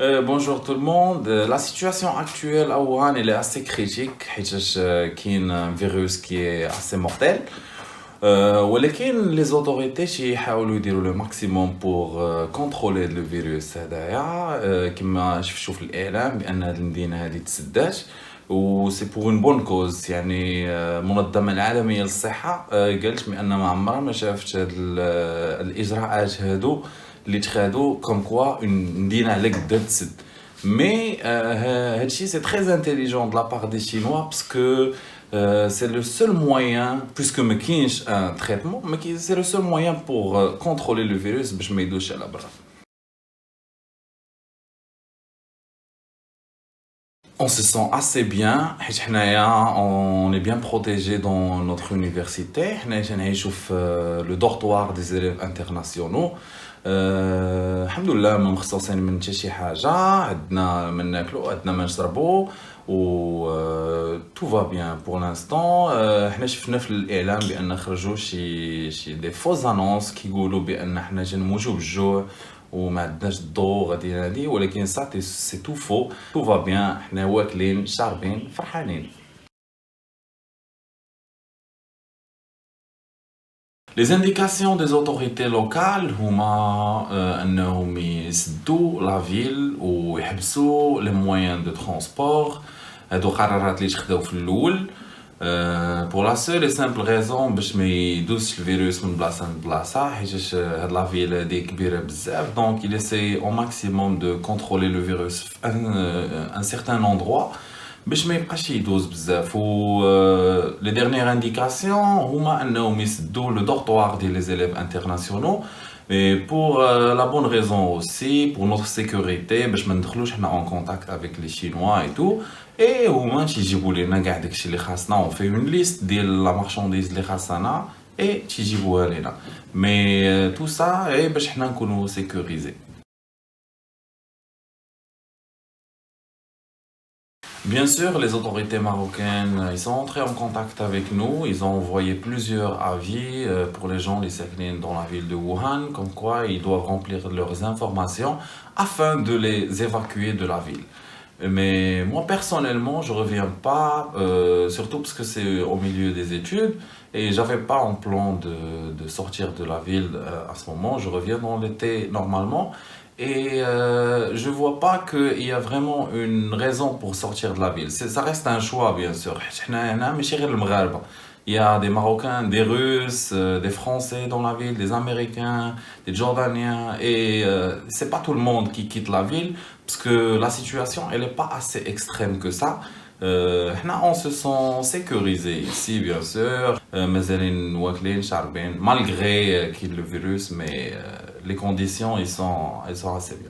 Bonjour tout le monde. La situation actuelle à Wuhan elle est assez critique حيتاش كاين un virus qui est assez mortel. ولكن les autorités يحاولوا يديروا le maximum pour contrôler le virus هذايا كما شفتوا في الإعلام بأن هذه المدينة هذه تسدات و سي بور اون بون كوز يعني المنظمة العالمية للصحة قالت بأن ما عمرها ما شافت هاد الإجراءات هادو اللي تخادو كوم كوا اون مدينة على قدها تسد مي هادشي سي تري انتيليجون de la part des Chinois parce que c'est le seul moyen puisque ما كاينش un traitement mais c'est le seul moyen pour contrôler le virus باش ما يدوش على برا. On se sent assez bien, on est bien protégé dans notre université. On chauffe le dortoir des élèves internationaux. الحمد لله ما مخصوصين من حتى شي حاجه عندنا ما ناكلو عندنا ما نشربو و تو فا بيان بور لانستون حنا شفنا في الاعلام بان خرجوا شي دي فوز انونس كيقولوا بان حنا جنموتوا بالجوع وما عندناش الضو غادي هادي ولكن سي تو فو تو فا بيان حنا واكلين شاربين فرحانين. Les indications des autorités locales هما انهم يسدوا لا فيل ويحبسوا لي مويان دو ترونسبور. هادو قرارات اللي تخداو في الاول pour la seule et simple raison باش ما يدوزش الفيروس من بلاصه لبلاصه حيتاش هاد لا فيل هادي كبيره بزاف دونك il essaie au maximum de contrôler le virus في un certain endroit باش ما يبقاش يدوز بزاف و لي ديرنيير انديكاسيون هما انهم يسدوا لو دورتوار ديال لي زيليف انترناسيونال mais pour la bonne raison aussi pour notre sécurité باش ما ندخلوش حنا en contact avec les chinois et tout et هما تيجيبوا لنا كاع داكشي اللي خاصنا on fait une liste ديال لا مارشانديز اللي خاصنا et تيجيبوها لنا mais tout ça باش حنا نكونوا sécurisés. Bien sûr, les autorités marocaines, ils sont entrés en contact avec nous, ils ont envoyé plusieurs avis pour les gens les Saklin dans la ville de Wuhan, comme quoi ils doivent remplir leurs informations afin de les évacuer de la ville. Mais moi personnellement, je reviens pas, surtout parce que c'est au milieu des études et j'avais pas en plan de sortir de la ville à ce moment. Je reviens dans l'été normalement. Et je vois pas qu'il y a vraiment une raison pour sortir de la ville. Ça reste un choix, bien sûr. Il y a des Marocains, des Russes, des Français dans la ville, des Américains, des Jordaniens. Et c'est pas tout le monde qui quitte la ville parce que la situation, elle est pas assez extrême que ça. On se sent sécurisé ici, bien sûr. Malgré qu'il y ait le virus, mais les conditions, elles sont assez bien.